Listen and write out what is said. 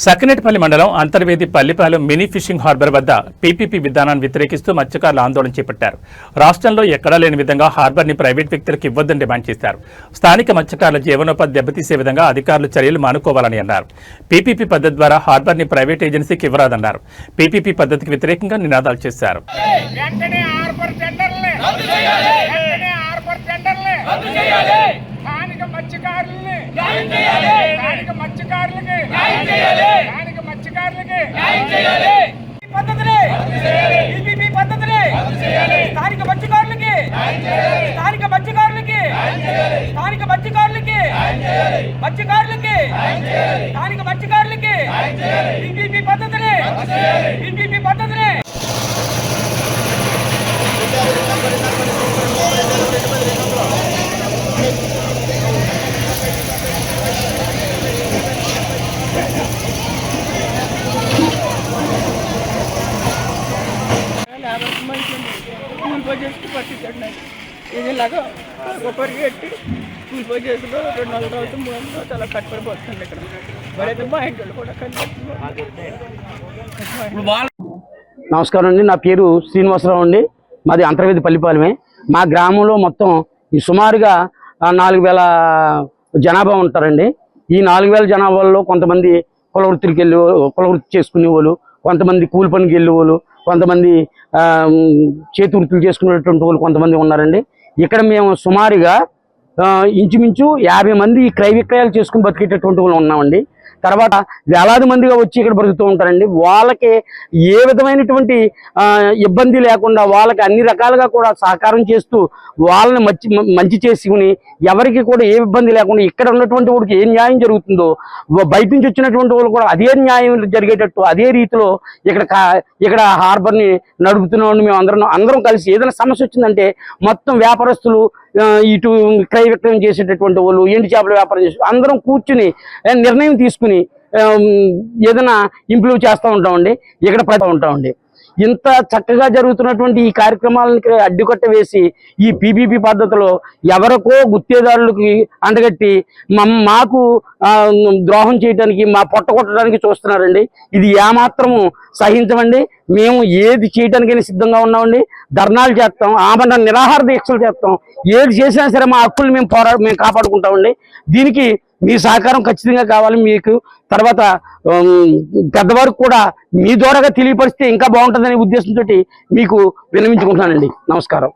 సకినేటిపల్లి మండలం Antarvedi Pallipalem mini fishing harbour వద్ద PPP విధానాన్ని వ్యతిరేకిస్తూ మత్స్యకారులు ఆందోళన చేపట్టారు. రాష్ట్రంలో ఎక్కడా లేని విధంగా హార్బర్ని ప్రైవేట్ వ్యక్తులకు ఇవ్వొద్దని డిమాండ్ చేశారు. స్థానిక మత్స్యకారుల జీవనోపాధి దెబ్బతీసే విధంగా అధికారులు చర్యలు మానుకోవాలని అన్నారు. పీపీపీ పద్ధతి ద్వారా హార్బర్ని ప్రైవేట్ ఏజెన్సీకి ఇవ్వరాదన్నారు. పీపీపీ పద్ధతికి వ్యతిరేకంగా నినాదాలు చేశారు. ఇదిలాగా ఒకరికి పెట్టి కూలిపోయి చేసులో 2 నెలల తర్వాత 3 నెలల చాలా కట్టుబడిపోతుంది. ఇక్కడ బడైతే మా ఇంట్లో కూడా నమస్కారం అండి. నా పేరు శ్రీనివాసరావు అండి. మాది అంతర్వేది పల్లిపాలెమే. మా గ్రామంలో మొత్తం ఈ సుమారుగా 4000 జనాభా ఉంటారండి. ఈ 4000 జనాభాలో కొంతమంది కుల వృత్తి చేసుకునే వాళ్ళు, కొంతమంది కూలి పనికి వెళ్ళే వాళ్ళు, కొంతమంది చేతి వృత్తులు చేసుకునేటువంటి వాళ్ళు కొంతమంది ఉన్నారండి. ఇక్కడ మేము సుమారుగా ఇంచుమించు 50 మంది క్రయ విక్రయాలు చేసుకుని బతికేటటువంటి వాళ్ళు ఉన్నామండి. తర్వాత వేలాది మందిగా వచ్చి ఇక్కడ బ్రతుకుతూ ఉంటారండి. వాళ్ళకి ఏ విధమైనటువంటి ఇబ్బంది లేకుండా వాళ్ళకి అన్ని రకాలుగా కూడా సహకారం చేస్తూ వాళ్ళని మంచి చేసుకుని ఎవరికి కూడా ఏ ఇబ్బంది లేకుండా ఇక్కడ ఉన్నటువంటి వాడికి ఏ న్యాయం జరుగుతుందో బయట నుంచి వచ్చినటువంటి వాళ్ళు కూడా అదే న్యాయం జరిగేటట్టు అదే రీతిలో ఇక్కడ హార్బర్ని నడుపుతున్నామని మేము అందరం కలిసి ఏదైనా సమస్య వచ్చిందంటే మొత్తం వ్యాపారస్తులు, ఇటు క్రయ విక్రయం చేసేటటువంటి వాళ్ళు, ఎండు చేపల వ్యాపారం చేసే అందరం కూర్చుని నిర్ణయం తీసుకుని ఏదైనా ఇంప్రూవ్ చేస్తూ ఉంటామండి. ఇక్కడ ఉంటామండి. ఇంత చక్కగా జరుగుతున్నటువంటి ఈ కార్యక్రమాలకి అడ్డుకట్ట వేసి ఈ పీపీపీ పద్ధతిలో ఎవరికో గుత్తేదారులకి అంటగట్టి మాకు ద్రోహం చేయడానికి, మా పొట్ట కొట్టడానికి చూస్తున్నారండి. ఇది ఏమాత్రము సహించమండి. మేము ఏది చేయడానికైనా సిద్ధంగా ఉన్నామండి. ధర్నాలు చేస్తాం, ఆమరణ నిరాహార దీక్షలు చేస్తాం. ఏది చేసినా సరే మా హక్కులు మేము కాపాడుకుంటామండి. దీనికి మీ సహకారం ఖచ్చితంగా కావాలి. మీకు తర్వాత పెద్దవారికి కూడా మీ ద్వారాగా తెలియపరిస్తే ఇంకా బాగుంటుందనే ఉద్దేశంతో మీకు విన్నవించుకుంటున్నానండి. నమస్కారం.